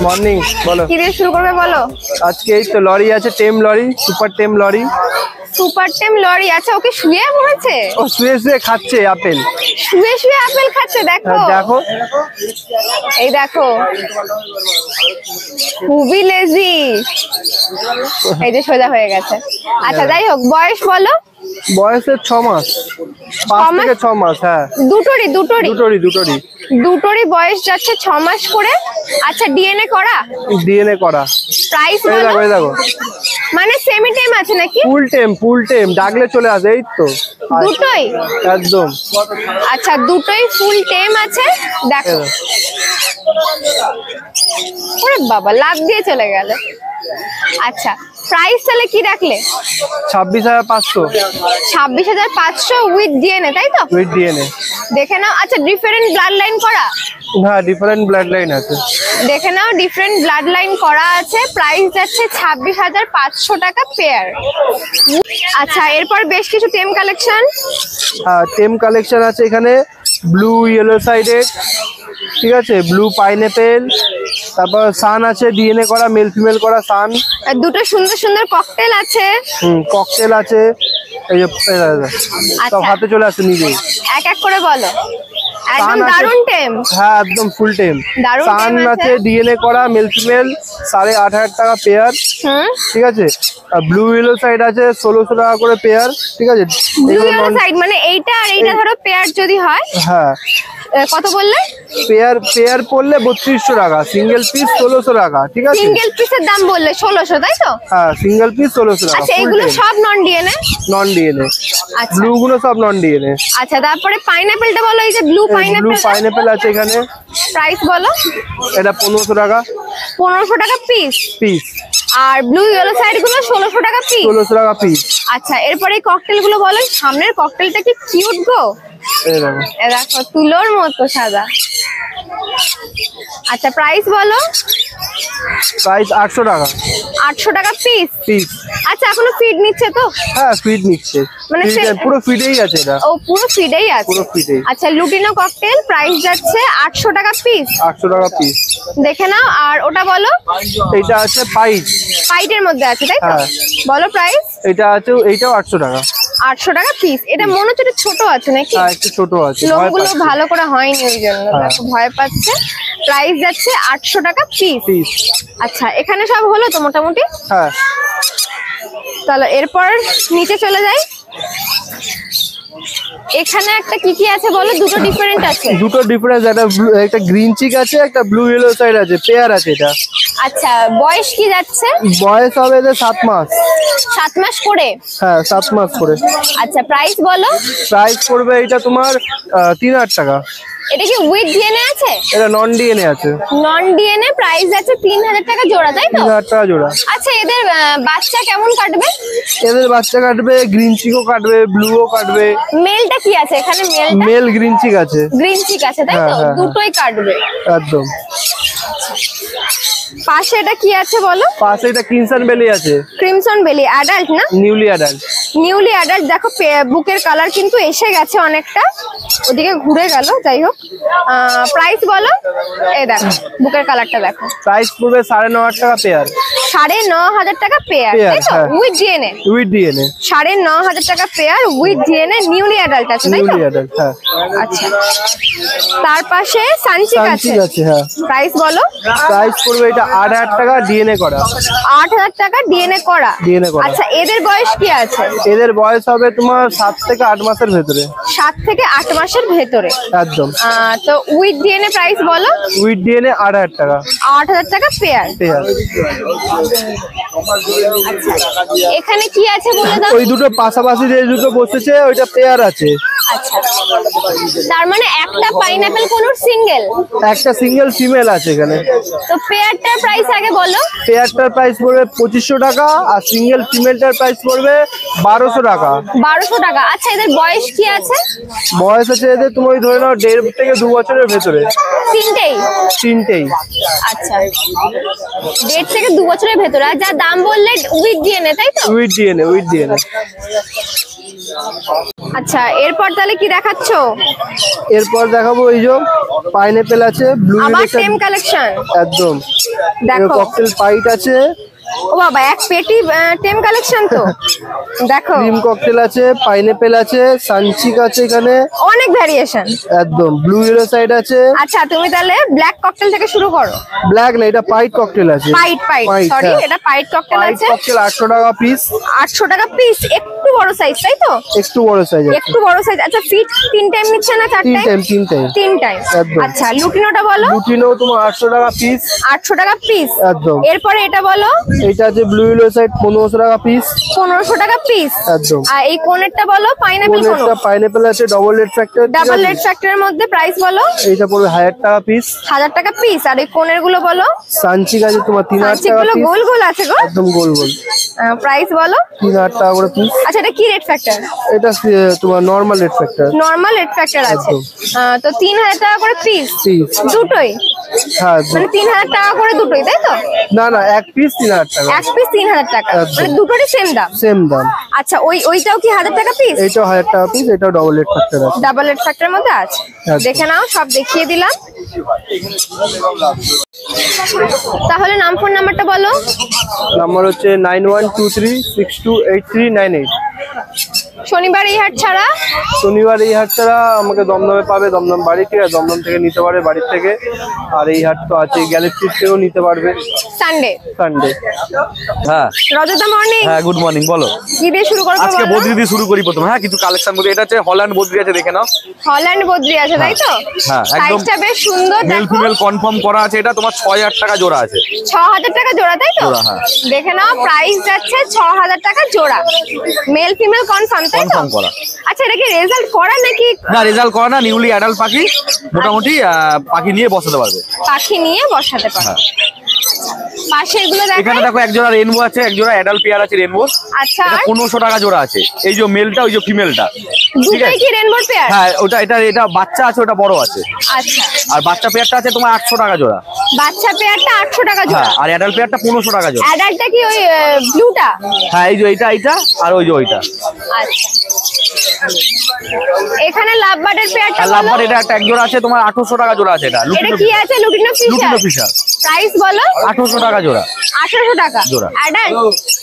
Morning. বলো কি দিয়ে শুরু করবে বলো। আজকে এই তো লরি আছে, টেম লরি, সুপার টেম লরি। সুপার টেম লরি। আচ্ছা, ওকে শুয়ে পড়েছে? ও শুয়ে শুয়ে খাচ্ছে আপেল। শুয়ে শুয়ে আপেল খাচ্ছে, দেখো দেখো। এই দেখো, খুবই লেজি। এই যে সোজা হয়ে গেছে। আচ্ছা যাই হোক, বয়স বলো। বয়সের 6 মাস, 5 থেকে 6 মাস। হ্যাঁ, দুটোরই বয়স যাচ্ছে 6 মাস করে। আচ্ছা, ডিএনএ করা? ডিএনএ করা। প্রাইস বলো। দেখো মানে সেমি টাইম আছে নাকি? ফুল টাইম ডাকলে চলে আসে। এই তো দুটোই একদম। আচ্ছা, দুটোই ফুল টাইম আছে। দেখো, ওরে বাবা, লাভ দিয়ে চলে গেল। আচ্ছা, প্রাইস তাহলে কি রাখলে? 26,500। 26,500 উইথ ডিএনএ, তাই তো? With DNA. দেখে নাও। আচ্ছা, ডিফারেন্ট ব্লাড লাইন করা? হ্যাঁ, ডিফারেন্ট ব্লাড লাইন আছে। দেখে নাও, ডিফারেন্ট ব্লাড লাইন করা আছে। প্রাইস যাচ্ছে 26,500 টাকা পেয়ার। আচ্ছা, এরপর বেশ কিছু টেম কালেকশন। হ্যাঁ, টেম কালেকশন আছে এখানে। ব্লু ইয়েলো সাইডেড, ঠিক আছে, ব্লু পাইনঅ্যাপেল, তারপর সান আছে, ডিএনএ করা, মেল ফিমেল করা সান। আর দুটো সুন্দর সুন্দর ককটেল আছে। ককটেল আছে। এই যে সব হাতে চলে আসছে নিজেই। এক এক করে বলো। একদম দারুন টেম। হ্যাঁ, একদম ফুল টেম। সান আছে, ডিএনএ করা, মেল ফিমেল, 8,500 টাকা পেয়ার। ঠিক আছে। আর ব্লু ইয়েলো সাইড আছে 1600 টাকা করে পেয়ার। ঠিক আছে। ব্লু ইয়েলো সাইড মানে এইটা আর এইটা ধরো পেয়ার যদি হয়। হ্যাঁ, কত বললে? পেয়ার পড়লে 3200 টাকা, সিঙ্গেল পিস 1600 টাকা। ঠিক আছে। সিঙ্গেল পিসের দাম বললে 1600, তাই তো? হ্যাঁ, সিঙ্গেল পিস 1600 টাকা। আচ্ছা, এগুলো সব নন ডিএনএ? Non DNA. আচ্ছা, ব্লু গুলো সব নন ডিএনএ। আচ্ছা, তারপরে পাইনঅ্যাপেলটা বলো। এই যে ব্লু পাইনঅ্যাপেল আছে এখানে। প্রাইস বলো। এটা 1500 টাকা। 1500 টাকা পিস। আর ব্লু ইয়েলো সাইড গুলো 1600 টাকা পিস। 1600 টাকা পিস। আচ্ছা, এরপরে এই ককটেল গুলো বলো। সামনের ককটেলটা কি কিউট গো। এই দেখো, তুলোর মতো সাদা। আচ্ছা, প্রাইস বলো। প্রাইস 800 টাকা। 800 টাকা পিস। আচ্ছা, এখনো ফিড নিচ্ছে তো? হ্যাঁ, ফিড নিচ্ছে। মানে পুরো ফিডেই আছে এটা। ও, পুরো ফিডেই আছে। পুরো ফিডেই। আচ্ছা, লুটিনো ককটেল প্রাইস যাচ্ছে 800 টাকা পিস। 800 টাকা পিস। দেখে নাও। আর ওটা বলো। এটা আছে পাইটের মধ্যে আছে, তাই তো? বলো প্রাইস। এটা আছে, এইটাও 800 টাকা। 800 টাকা পিস। এটা মনে হচ্ছে ছোট আছে নাকি? হ্যাঁ, একটু ছোট আছে। লোমগুলো ভালো করে হয়নি, ওই জন্য দেখো ভয় পাচ্ছে। প্রাইস যাচ্ছে 800 টাকা পিস। আচ্ছা, এখানে সব হলো তো মোটামুটি? হ্যাঁ। চলো এরপর নিচে চলে যাই। এখানে একটা কি আছে বলো। দুটো ডিফারেন্ট আছে। দুটো ডিফারেন্স। একটা গ্রিন চিক আছে, একটা ব্লু ইয়েলো সাইড আছে, পেয়ার আছে এটা। আচ্ছা, বয়স কি যাচ্ছে? বয়স হবে এদের 7 মাস। 7 মাস করে? হ্যাঁ, 7 মাস করে। আচ্ছা, প্রাইস বলো। প্রাইস পড়বে এটা তোমার 3000 টাকা। এটা কি উইথ ডিএনএ আছে? এটা নন ডিএনএ আছে। Non DNA. প্রাইস আছে 3000 টাকা জোড়া, তাই তো? 3000 টাকা জোড়া। আচ্ছা, এদের বাচ্চা কেমন কাটবে? এদের বাচ্চা কাটবে, গ্রিন চিকও কাটবে, ব্লুও কাটবে। মেলটা কি আছে এখানে? মেল গ্রিন চিক আছে। গ্রিন চিক আছে, তাই তো? দুটোই কাটবে একদম। পাশে এটা কি আছে বলো। পাশে এটা ক্রিমসন বেলি আছে। ক্রিমসন বেলি অ্যাডাল্ট না? Newly adult. Newly adult. দেখো, বুকের কালার কিন্তু এসে গেছে অনেকটা, ওদিকে ঘুরে গেল। যাই হোক, প্রাইস বলো। এই দেখো, বুকের কালারটা দেখো। প্রাইস পড়বে 9,500 টাকা পেয়ার। 9,500 টাকা পেয়ার, তাই তো? With DNA. 9,500 টাকা pair with DNA. Newly adult আছে, তাই তো? হ্যাঁ। আচ্ছা, তার পাশে সানচিক আছে। হ্যাঁ। প্রাইস বলো। প্রাইস পড়বে এটা 8,000 টাকা, ডিএনএ করা। 8,000 টাকা ডিএনএ করা। আচ্ছা, এদের বয়স কি আছে? এদের বয়স হবে তোমার 7 থেকে 8 মাসের ভেতরে। 7 থেকে 8 মাসের ভেতরে একদম। তো উইথ ডিএনএ প্রাইস বলো। উইথ ডিএনএ 8,000 টাকা। 8,000 টাকা পেয়ার। এখানে কি আছে বলে দাও। ওই দুটো পাশাপাশি যে দুটো বসেছে ওইটা পেয়ার আছে। আচ্ছা, তার মানে একটা পাইনঅ্যাপেল কোন সিঙ্গেল? একটা সিঙ্গেল ফিমেল আছে এখানে। তো পেয়ারটার প্রাইস আগে বলো। পেয়ারটার প্রাইস পড়বে 2500 টাকা, আর সিঙ্গেল ফিমেলটার প্রাইস পড়বে 1200 টাকা। 1200 টাকা। আচ্ছা, এদের বয়স কি আছে? বয়স আছে এদের তুমি ধরে নাও 1.5 থেকে 2 বছরের ভেতরে। তিনটেই। আচ্ছা, 1.5 থেকে 2 বছরের ভেতরে। আর যা দাম বললে উইথ ডিএনএ, তাই তো? With DNA. আচ্ছা, এরপর তাহলে কি দেখাচ্ছো? এরপর দেখাবো এই যে পাইনাপেল আছে, ব্লু আবার সেম কালেকশন একদম। দেখো ককটেল পাইট আছে। ও বাবা, এক পেটি টেম কালেকশন তো। দেখো ক্রিম ককটেল আছে, পাইনাপেল আছে, সানচিক আছে, এখানে অনেক ভ্যারিয়েশন একদম। ব্লু ইয়েলো সাইড আছে। আচ্ছা, তুমি তাহলে ব্ল্যাক ককটেল থেকে শুরু করো। ব্ল্যাক না, এটা পাইট ককটেল আছে। পাইট সরি, এটা পাইট ককটেল আছে। ককটেল 800 টাকা পিস। 800 টাকা পিস, একটু বড় সাইজ তাই তো? একটু বড় সাইজ আছে। একটু বড় সাইজ। আচ্ছা, ফিট 3 টাইম নিচ্ছে না 4 টাইম? 3 টাইম। আচ্ছা, লুটিনোটা বলো। লুটিনো তোমার 800 টাকা পিস। 800 টাকা পিস একদম। এরপরে এটা বলো। এটা আছে ব্লু ইয়েলো সাইড 1500 টাকা পিস। 1500 টাকা পিস একদম। আর এই কোনেরটা বলো, পাইনাপেল কোন? কোনেরটা পাইনাপেল আছে, double red factor. Double red ফ্যাক্টরের মধ্যে প্রাইস বলো। এইটা পড়বে 1000 টাকা পিস। 1000 টাকা পিস। আর এই কোনের গুলো বলো। সানচিক আছে তোমার 3000 টাকা গুলো পিস। গোল গোল আছে গো, একদম গোল গোল। প্রাইস বলো। 3000 টাকা করে পিস। আচ্ছা, এটা কি রেড ফ্যাক্টর? এটা তোমার normal red factor. Normal red factor আছে। তো 3000 টাকা করে পিস দুটোই। হ্যাঁ, মানে 3000 টাকা করে দুটোই তাই তো? না না, এক পিস 3000 টাকা। এক পিস 3000 টাকা, মানে দুটোরই সেম দাম। সেম দাম। আচ্ছা, ওইটাও কি 1000 টাকা পিস? এইটাও 1000 টাকা পিস, এটাও ডাবল রেড ফ্যাক্টর আছে। ডাবল রেড ফ্যাক্টরের মধ্যে আছে। দেখে নাও, সব দেখিয়ে দিলাম। তাহলে নাম ফোন নাম্বারটা বলো। নাম্বার হচ্ছে 9123628398। শনিবার এই হাট ছাড়া? শনিবার এই হাট ছাড়া আমাকে দমদমে পাবে, দমদম বাড়ি থেকে, দমদম থেকে নিতে পারে বাড়ির থেকে। আর এই হাট তো আছে গ্যালাক্সি থেকেও নিতে পারবে সানডে। হ্যাঁ রজতা মর্নিং। হ্যাঁ, গুড মর্নিং। বলো কি দিয়ে শুরু করব? আজকে বদ্রি দিয়ে শুরু করি প্রথমে। হ্যাঁ, কিছু কালেকশন বলতে, এটা হচ্ছে হল্যান্ড বদ্রি আছে, দেখে নাও। হল্যান্ড বদ্রি আছে তাই তো? হ্যাঁ, একদম। সাইজটা বেশ সুন্দর। মেল দেখো, ফিমেল কনফার্ম করা আছে। এটা তোমার 6000 টাকা জোড়া আছে। 6000 টাকা জোড়া তাই তো? জোড়া, হ্যাঁ। দেখে নাও, প্রাইস যাচ্ছে 6000 টাকা জোড়া। মেল ফিমেল কনফার্ম তাই তো? কনফার্ম করা। আচ্ছা, এটা কি রেজাল্ট করা নাকি? না, রেজাল্ট করা না, নিউলি অ্যাডাল্ট পাখি। মোটামুটি পাখি নিয়ে বসাতে পারবে। পাখি নিয়ে বসাতে পারবে। হ্যাঁ। পাশে এগুলো এখানে দেখো। দেখো, এক জোড়া রেনবো আছে, এক জোড়া অ্যাডাল্ট পেয়ার আছে রেনবো। আচ্ছা, 1500 টাকা জোড়া আছে। এই যে মেলটা, ওই যে ফিমেলটা। দুটোই কি রেনবো পেয়ার? হ্যাঁ, এটা বাচ্চা আছে, ওটা বড় আছে। আচ্ছা, আর বাচ্চা পেয়ারটা আছে তোমার 800 টাকা জোড়া। বাচ্চা পেয়ারটা 800 টাকা জোড়া। হ্যাঁ, আর অ্যাডাল্ট পেয়ারটা 1500 টাকা জোড়া। অ্যাডাল্টটা কি ওই ব্লুটা? হ্যাঁ, এই যে এইটা আর ওই যে ওইটা। আচ্ছা, এখানে লাভবার্ডের পেয়ারটা আর বলো। লাভবার এটা একটা এক জোড়া আছে তোমার 800 টাকা জোড়া আছে। এটা এটা কি আছে? Lutino lutino Fischer. Fischer. Price বলো। 800 টাকা জোড়া। 1800 টাকা জোড়া। অ্যাডাল্ট?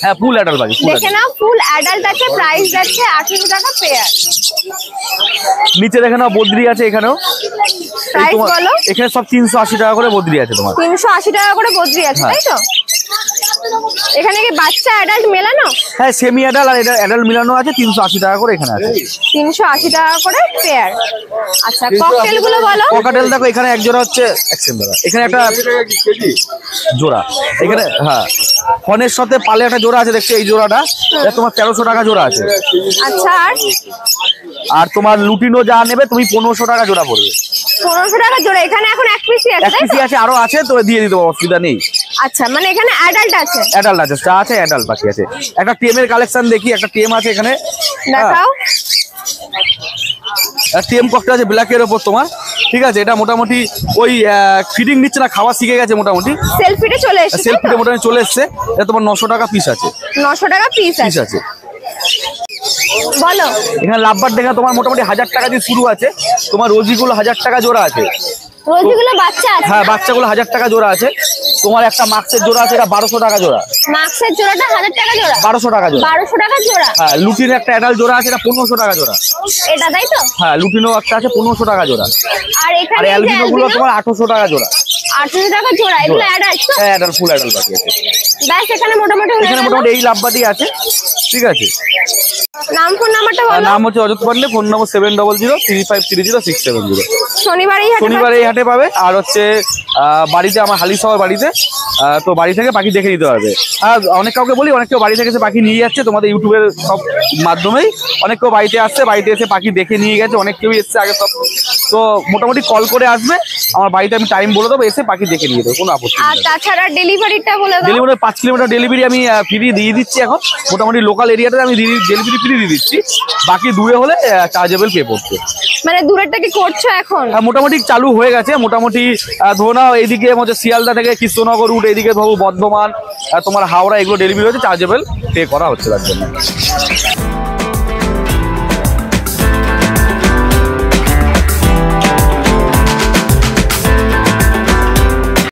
হ্যাঁ, ফুল অ্যাডাল্ট বাকি। দেখে নাও, ফুল অ্যাডাল্ট আছে, প্রাইস যাচ্ছে 1800 টাকা পেয়ার। নিচে দেখে নাও, বদ্রি আছে এখানেও। প্রাইস বলো। এখানে সব 380 টাকা করে বদ্রি আছে তোমার। 380 টাকা করে বদ্রি আছে তাই তো? এখানে কি বাচ্চা অ্যাডাল্ট মেলানো? হ্যাঁ, সেমি অ্যাডাল্ট আর অ্যাডাল্ট মিলানো আছে। 380 টাকা করে এখানে আছে। 380 টাকা করে পেয়ার। আচ্ছা, ককটেল গুলো বলো। ককাটেল দেখো, এখানে এক জোড়া হচ্ছে, এখানে একটা জোড়া। এখানে হ্যাঁ, ফনের সাথে পালে একটা জোড়া আছে, দেখছো এই জোড়াটা? এটা তোমার 1300 টাকা জোড়া আছে। আচ্ছা, আর তোমার লুটিনো যা নেবে তুমি 1500 টাকা জোড়া পড়বে। 1500 টাকা জোড়া। এখানে এখন এক পিসই আছে এক তাই তো? পিসি আছে, আরো আছে তো দিয়ে দিতে পারবো, অসুবিধা নেই। আচ্ছা, মানে এখানে অ্যাডাল্ট আছে। অ্যাডাল্ট আছে, চা আছে, অ্যাডাল্ট পাখি আছে। একটা টেমের কালেকশন দেখি, একটা টেম আছে এখানে। দেখাও। টেম ককটেল আছে ব্ল্যাকের ওপর তোমার। ঠিক আছে, এটা মোটামুটি ওই ফিডিং নিচ্ছে না, খাওয়া শিখে গেছে মোটামুটি। সেলফিটে চলে এসেছে। সেলফিটে মোটামুটি চলে এসছে। এটা তোমার 900 টাকা পিস আছে। 900 টাকা পিস আছে। বলো। এখানে লাভবার দেখা তোমার মোটামুটি 1000 টাকা দিয়ে শুরু আছে। তোমার রোজিগুলো 1000 টাকা জোড়া আছে। রোজিগুলো বাচ্চা আছে? হ্যাঁ, বাচ্চাগুলো 1000 টাকা জোড়া আছে। তোমার একটা মাক্সের জোড়া আছে, এটা 1200 টাকা জোড়া। মাক্সের জোড়াটা 1000 টাকা জোড়া? 1200 টাকা জোড়া। 1200 টাকা জোড়া। হ্যাঁ, লুটিনের একটা অ্যাডাল্ট জোড়া আছে, এটা 1500 টাকা জোড়া। এটা তাই তো? হ্যাঁ, লুটিনো একটা আছে 1500 টাকা জোড়া। আর এখানে আর অ্যালবিনো গুলো তোমার 800 টাকা জোড়া। 800 টাকা জোড়া। এগুলো অ্যাডাল্ট তো? হ্যাঁ, অ্যাডাল্ট, ফুল অ্যাডাল্ট বাকি আছে। ব্যাস, এখানে মোটামুটি এখানে মোটামুটি এই লাভবাটি আছে। ঠিক আছে, নাম ফোন নাম্বারটা বলো। নাম হচ্ছে অজত পান্ডে, ফোন নম্বর 7003530670। শনিবার এই হাটে পাবে। আর হচ্ছে বাড়িতে আমার হালি শহর বাড়িতে, তো বাড়ি থেকে পাখি দেখে নিতে পারবে। আর অনেক কাউকে বলি, অনেক কেউ বাড়ি থেকে এসে পাখি নিয়ে যাচ্ছে, তোমাদের ইউটিউবের সব মাধ্যমেই অনেক কেউ বাড়িতে আসছে, বাড়িতে এসে পাখি দেখে নিয়ে গেছে, অনেক কেউই এসছে আগে সব। তো মোটামুটি কল করে আসবে আমার বাড়িতে, আমি টাইম বলে দেবো, এসে পাখি দেখে নিয়ে দেবো, কোনো আপত্তি নেই। আর তাছাড়া ডেলিভারিটা বলে দাও। ডেলিভারি 5 কিলোমিটার ডেলিভারি আমি ফ্রি দিয়ে দিচ্ছি এখন। মোটামুটি লোকাল এরিয়াতে আমি ডেলিভারি ফ্রি দিয়ে দিচ্ছি। বাকি দূরে হলে চার্জেবল পে করছে। মানে দূরেরটা কি করছো এখন? মোটামুটি চালু হয়ে গেছে। মোটামুটি ধরো না, এইদিকে হচ্ছে শিয়ালদা থেকে কৃষ্ণনগর রুট, এইদিকে ধরো বর্ধমান, তোমার হাওড়া, এগুলো ডেলিভারি হচ্ছে, চার্জেবল পে করা হচ্ছে তার জন্য।